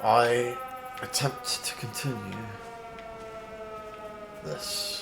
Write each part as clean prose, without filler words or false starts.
I attempt to continue this.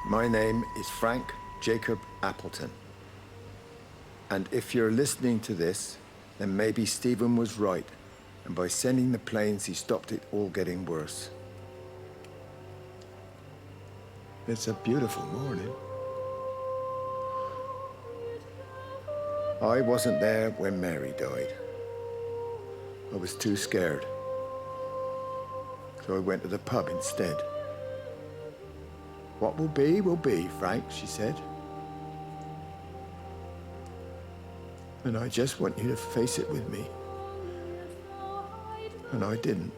My name is Frank Jacob Appleton. And if you're listening to this, then maybe Stephen was right. And by sending the planes, he stopped it all getting worse. It's a beautiful morning. I wasn't there when Mary died. I was too scared. So I went to the pub instead. What will be, Frank, she said. And I just want you to face it with me. And I didn't.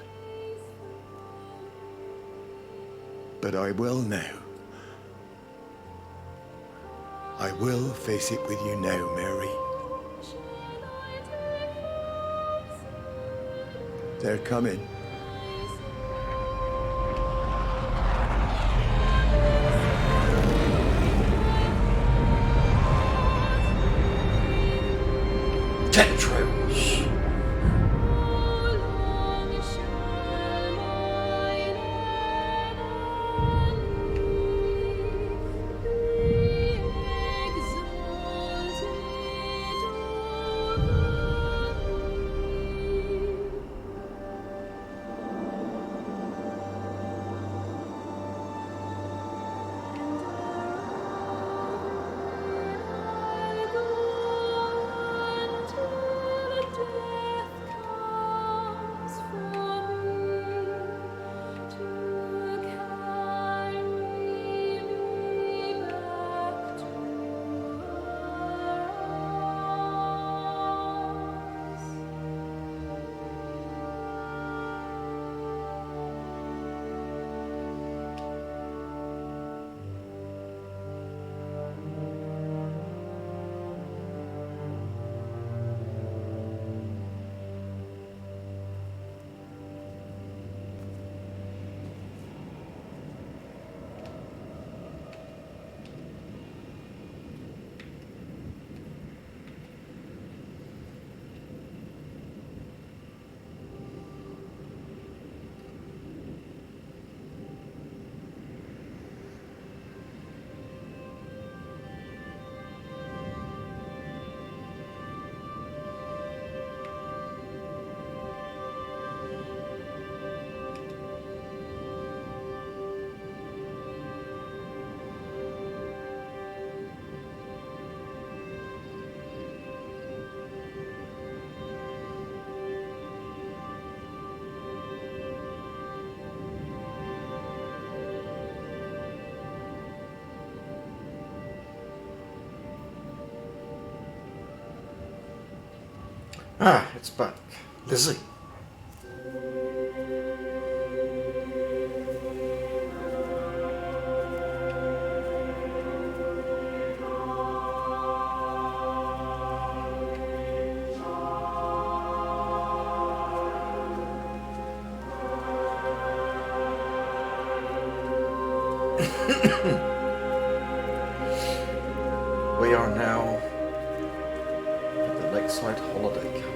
But I will now. I will face it with you now, Mary. They're coming. Chemtrails. Ah, it's back. Lizzie. We are now at the Lakeside Holiday Camp.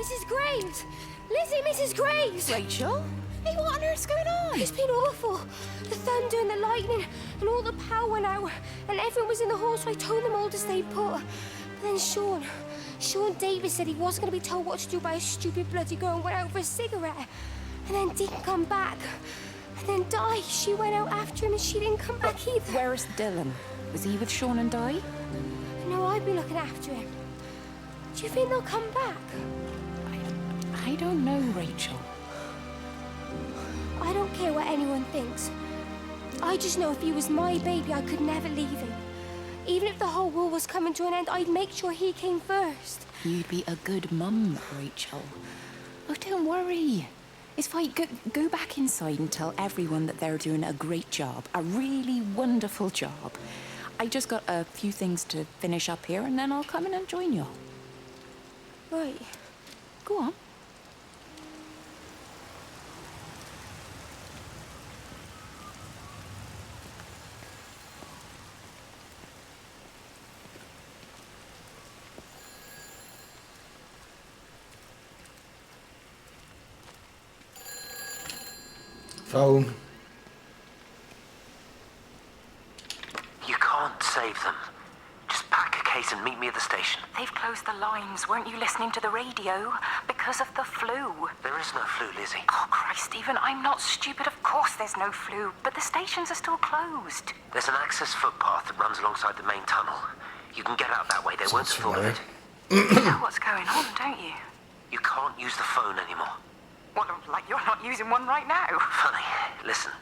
Mrs. Graves! Lizzie, Mrs. Graves! Rachel? Hey, what on earth's going on? It's been awful. The thunder and the lightning and all the power went out and everyone was in the hall, so I told them all to stay put. But then Sean Davis said he wasn't going to be told what to do by a stupid bloody girl and went out for a cigarette. And then didn't come back. And then Di, she went out after him and she didn't come back either. Where's Dylan? Was he with Sean and Di? No, I'd be looking after him. Do you think they'll come back? I don't know, Rachel. I don't care what anyone thinks. I just know if he was my baby, I could never leave him. Even if the whole world was coming to an end, I'd make sure he came first. You'd be a good mum, Rachel. Oh, don't worry. It's fine. Go back inside and tell everyone that they're doing a great job. A really wonderful job. I just got a few things to finish up here, and then I'll come in and join you. Right. Go on. Phone. You can't save them. Just pack a case and meet me at the station. They've closed the lines. Weren't you listening to the radio? Because of the flu. There is no flu, Lizzie. Oh, Christ, Stephen, I'm not stupid. Of course there's no flu. But the stations are still closed. There's an access footpath that runs alongside the main tunnel. You can get out that way. They won't have thought of it. You know what's going on, don't you? You can't use the phone anymore. Well, like you're not using one right now. Funny. Listen.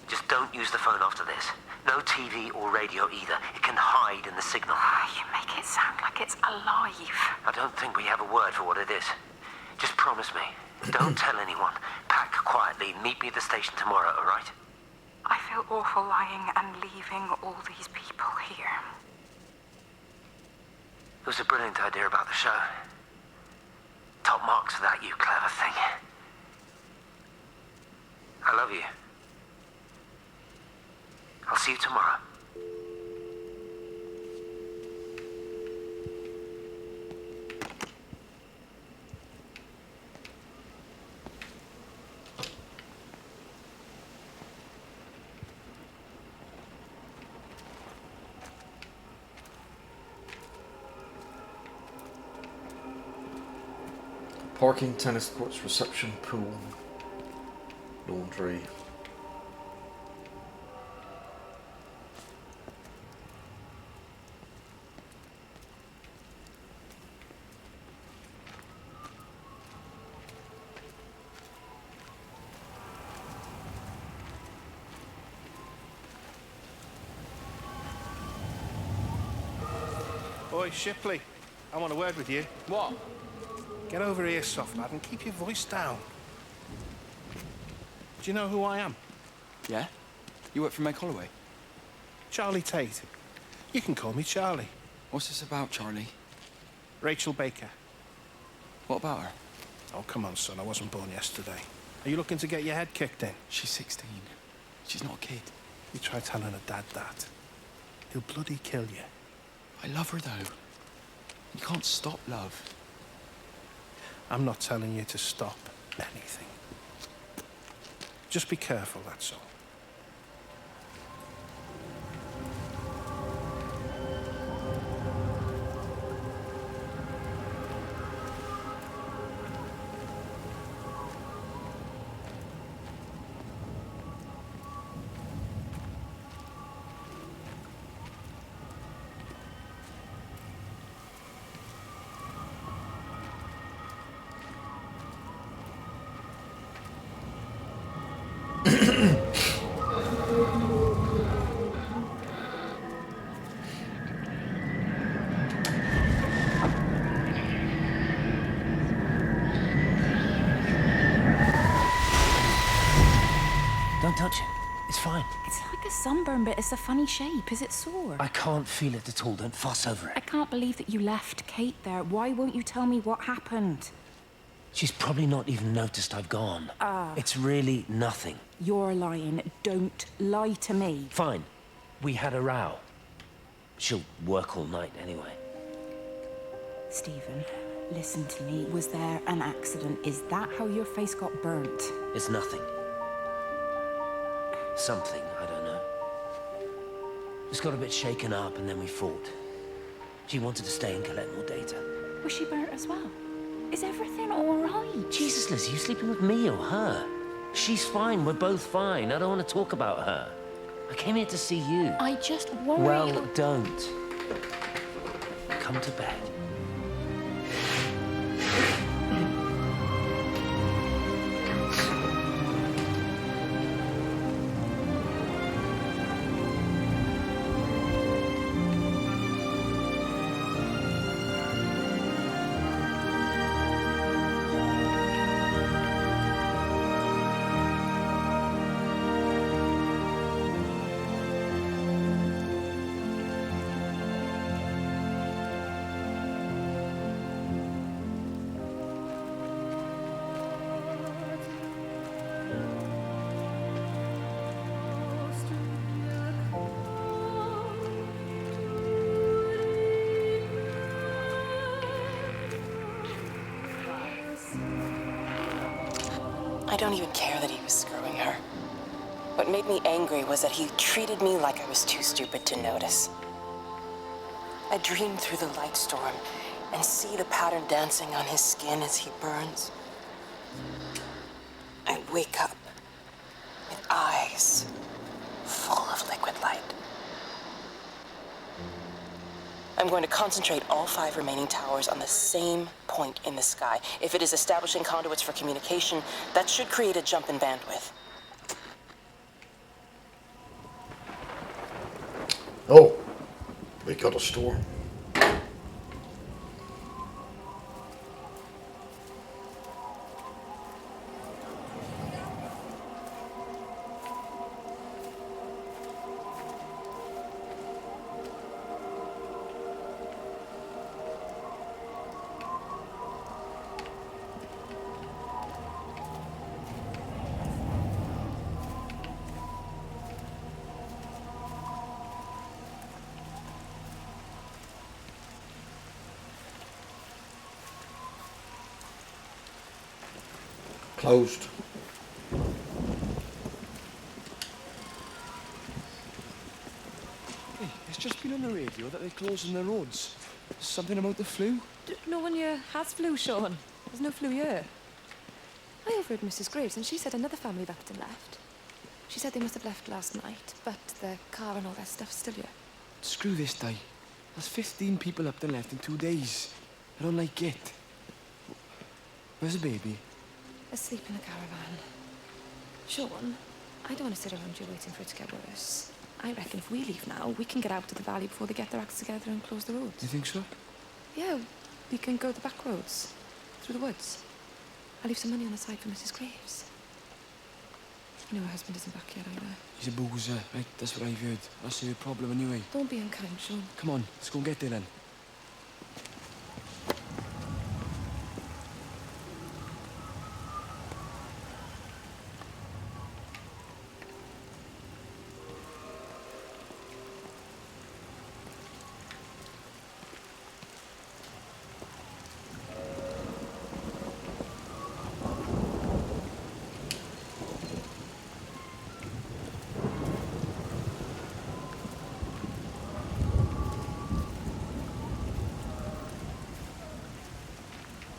Just don't use the phone after this. No TV or radio either. It can hide in the signal. You make it sound like it's alive. I don't think we have a word for what it is. Just promise me. Don't tell anyone. Pack quietly. Meet me at the station tomorrow, all right? I feel awful lying and leaving all these people here. It was a brilliant idea about the show. Top marks for that, you clever thing. I love you. I'll see you tomorrow. Parking, tennis courts, reception, pool, laundry. Oi, Shipley, I want a word with you. What? Get over here, soft lad, and keep your voice down. Do you know who I am? Yeah? You work for Meg Holloway? Charlie Tate. You can call me Charlie. What's this about, Charlie? Rachel Baker. What about her? Oh, come on, son, I wasn't born yesterday. Are you looking to get your head kicked in? She's 16. She's not a kid. You try telling her dad that. He'll bloody kill you. I love her, though. You can't stop love. I'm not telling you to stop anything. Just be careful, that's all. Don't touch it. It's fine. It's like a sunburn, but it's a funny shape. Is it sore? I can't feel it at all. Don't fuss over I it. can't believe that you left Kate there. Why won't you tell me what happened? She's probably not even noticed I've gone. It's really nothing. You're lying. Don't lie to me. Fine. We had a row. She'll work all night anyway. Stephen, Listen to me. Was there an accident? Is that how your face got burnt? It's nothing. Something, I don't know. Just got a bit shaken up and then we fought. She wanted to stay and collect more data. Was she burnt as well? Is everything all right? Jesus, Liz, are you sleeping with me or her? She's fine, we're both fine. I don't want to talk about her. I came here to see you. I just worry. Well, don't. Come to bed. I don't even care that he was screwing her. What made me angry was that he treated me like I was too stupid to notice. I dream through the light storm and see the pattern dancing on his skin as he burns. I wake up with eyes full of liquid light. I'm going to concentrate all 5 remaining towers on the same point in the sky. If it is establishing conduits for communication, that should create a jump in bandwidth. Oh, we got a storm. Closed. Hey, it's just been on the radio that they're closing the roads. Something about the flu? No one here has flu, Sean. There's no flu here. I overheard Mrs. Graves, and she said another family left and left. She said they must have left last night, but their car and all that stuff's still here. Screw this day. There's 15 people up and left in 2 days. I don't like it. Where's the baby? Asleep in the caravan. Sean, I don't want to sit around here waiting for it to get worse. I reckon if we leave now, we can get out to the valley before they get their acts together and close the roads. You think so? Yeah, we can go the back roads, through the woods. I'll leave some money on the side for Mrs. Graves. You know her husband isn't back yet either. He's a boozer, right? That's what I've heard. That's your problem anyway. Don't be unkind, Sean. Come on, let's go and get there then.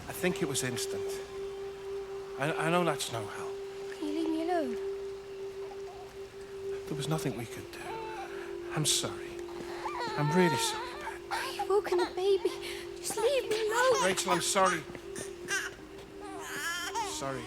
I think it was instant. I know that's no help. Can you leave me alone? There was nothing we could do. I'm sorry. I'm really sorry, Pat. You've woken the baby. Just leave me alone. Rachel, I'm sorry. Sorry.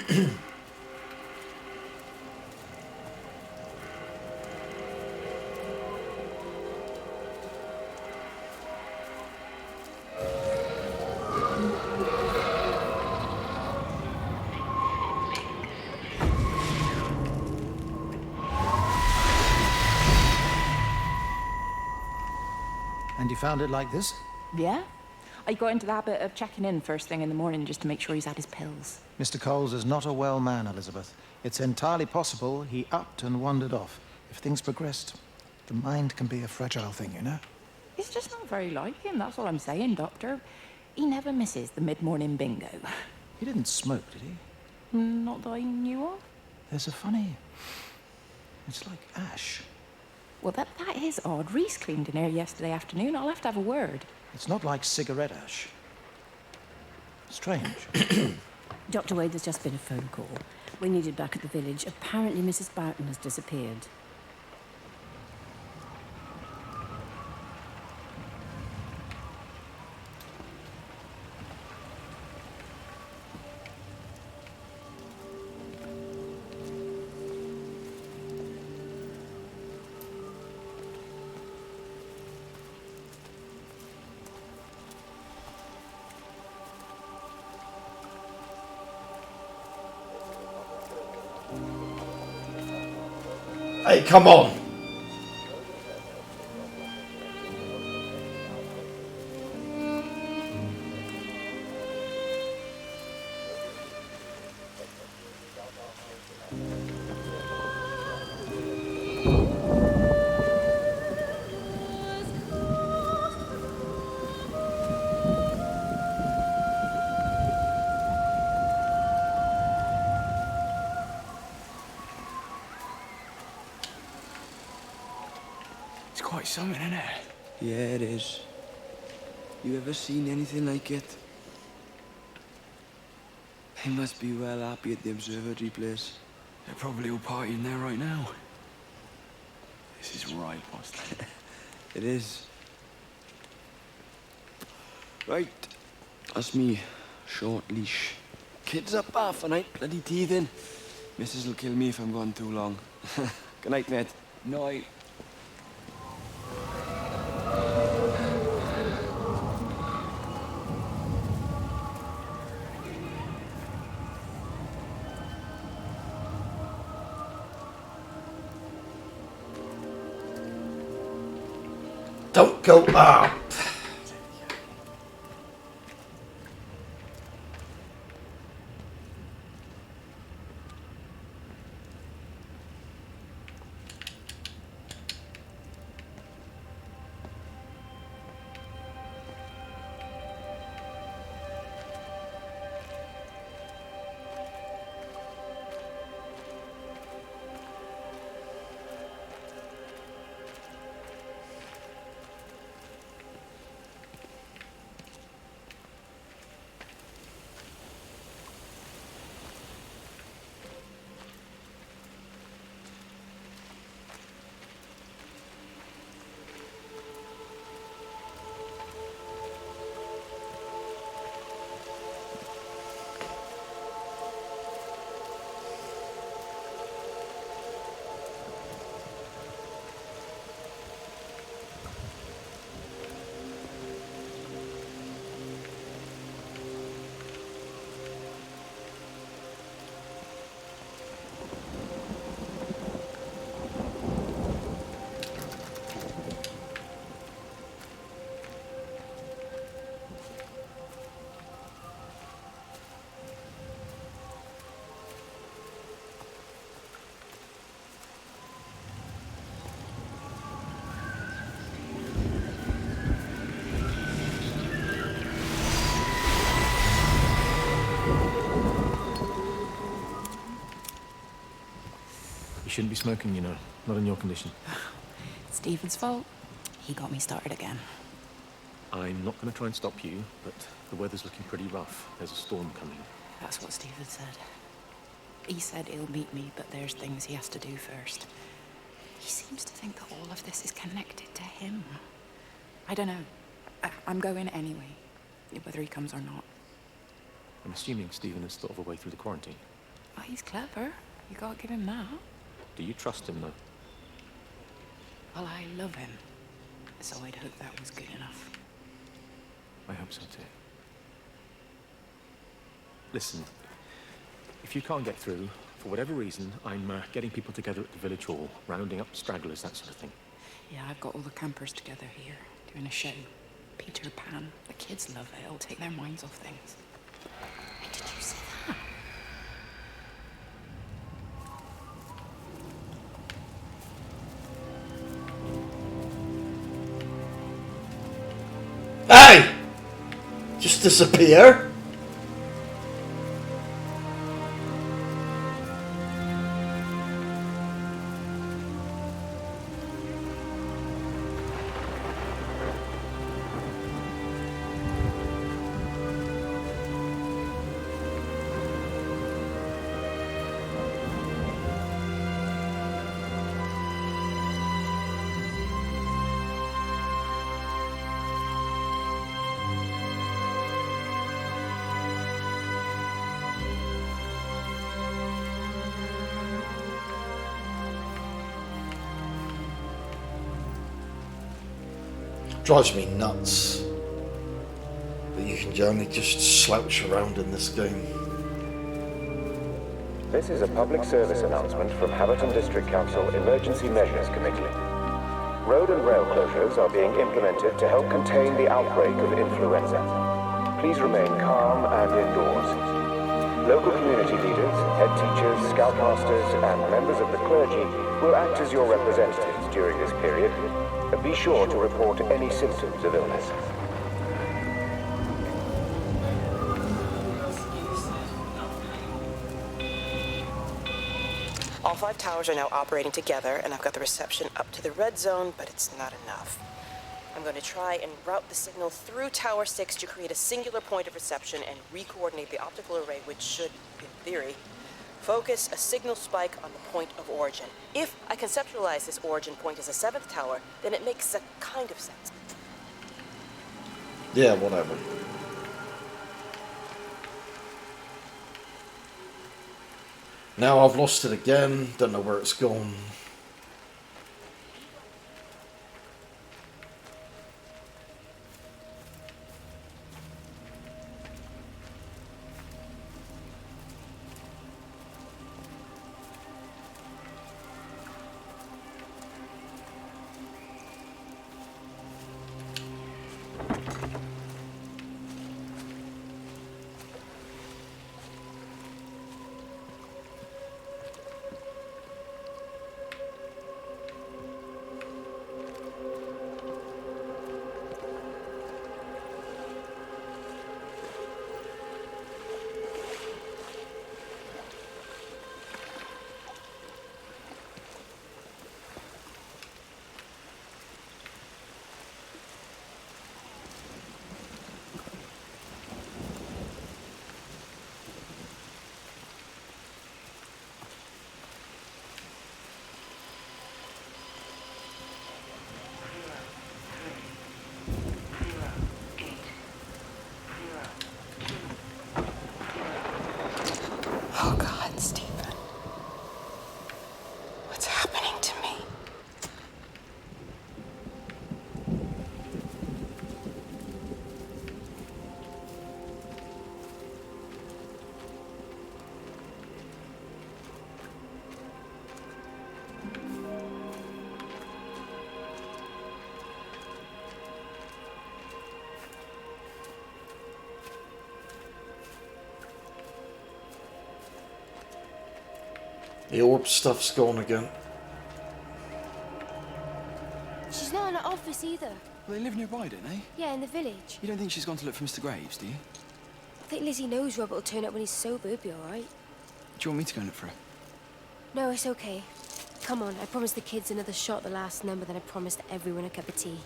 And you found it like this? Yeah? I got into the habit of checking in first thing in the morning just to make sure he's had his pills. Mr. Coles is not a well man, Elizabeth. It's entirely possible he upped and wandered off. If things progressed, the mind can be a fragile thing, you know? It's just not very like him, that's all I'm saying, Doctor. He never misses the mid-morning bingo. He didn't smoke, did he? Not that I knew of. There's a funny... It's like ash. Well, that is odd. Reese cleaned in here yesterday afternoon. I'll have to have a word. It's not like cigarette ash. Strange. Dr. Wade, there's just been a phone call. We needed back at the village. Apparently Mrs. Barton has disappeared. Hey, come on! It's quite something, isn't it? Yeah, it is. You ever seen anything like it? They must be well happy at the observatory place. They're probably all partying there right now. This is right, boss. It is. Right. That's me. Short leash. Kids up half a night, bloody teething. Missus will kill me if I'm gone too long. Good night, mate. Night. Don't go up! You shouldn't be smoking, you know. Not in your condition. It's Stephen's fault. He got me started again. I'm not going to try and stop you, but the weather's looking pretty rough. There's a storm coming. That's what Stephen said. He said he'll meet me, but there's things he has to do first. He seems to think that all of this is connected to him. I don't know. I'm going anyway, whether he comes or not. I'm assuming Stephen has thought of a way through the quarantine. Well, he's clever. You gotta give him that. Do you trust him, though? Well, I love him. So I'd hope that was good enough. I hope so, too. Listen, if you can't get through, for whatever reason, I'm getting people together at the village hall, rounding up stragglers, that sort of thing. Yeah, I've got all the campers together here, doing a show. Peter Pan. The kids love it. It'll take their minds off things. Hey, did you see that? Hey! Just disappear? Drives me nuts that you can only just slouch around in this game. This is a public service announcement from Haverton District Council Emergency Measures Committee. Road and rail closures are being implemented to help contain the outbreak of influenza. Please remain calm and indoors. Local community leaders, head teachers, scoutmasters, and members of the clergy will act as your representatives during this period. Be sure to report any symptoms of illness. All 5 towers are now operating together, and I've got the reception up to the red zone, but it's not enough. I'm going to try and route the signal through Tower 6 to create a singular point of reception and re-coordinate the optical array, which should, in theory, focus a signal spike on the point of origin. If I conceptualize this origin point as a 7th tower, then it makes a kind of sense. Yeah, whatever. Now I've lost it again, don't know where it's gone. Oh God, Stephen. What's happening to me? The orb stuff's gone again. She's not in her office either. Well, they live nearby, don't they? Yeah, in the village. You don't think she's gone to look for Mr. Graves, do you? I think Lizzie knows Robert will turn up when he's sober. He'll be all right. Do you want me to go and look for her? No, it's okay. Come on, I promised the kids another shot the last number, then I promised everyone a cup of tea.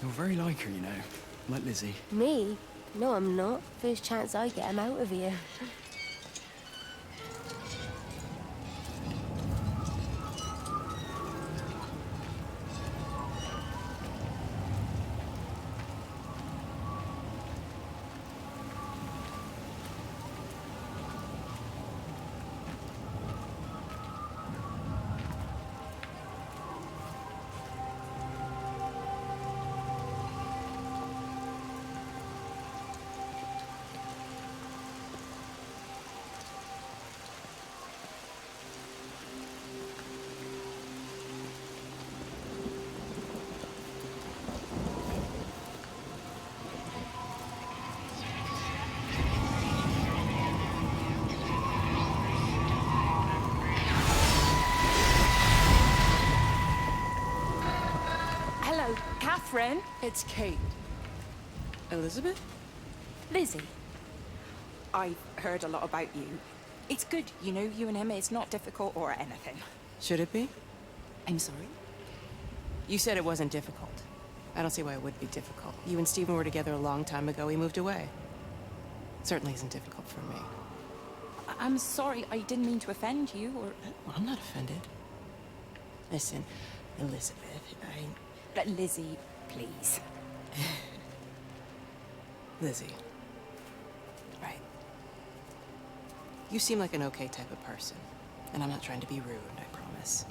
You're very like her, you know. Like Lizzie. Me? No, I'm not. First chance I get, I'm out of here. Catherine. It's Kate. Elizabeth? Lizzie. I've heard a lot about you. It's good, you know, you and him. It's not difficult or anything. Should it be? I'm sorry? You said it wasn't difficult. I don't see why it would be difficult. You and Stephen were together a long time ago. He moved away. Certainly isn't difficult for me. I'm sorry. I didn't mean to offend you or... Well, I'm not offended. Listen, Elizabeth, But Lizzie, please. Lizzie. Right. You seem like an okay type of person. And I'm not trying to be rude, I promise.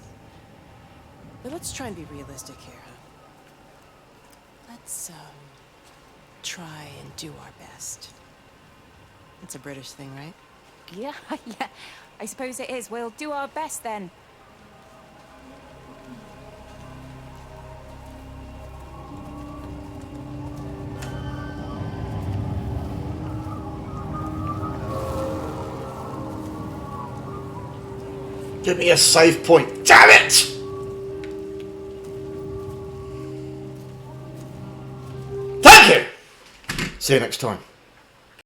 But let's try and be realistic here, huh? Let's, try and do our best. That's a British thing, right? Yeah, yeah. I suppose it is. We'll do our best then. Give me a save point. Damn it! Thank you! See you next time.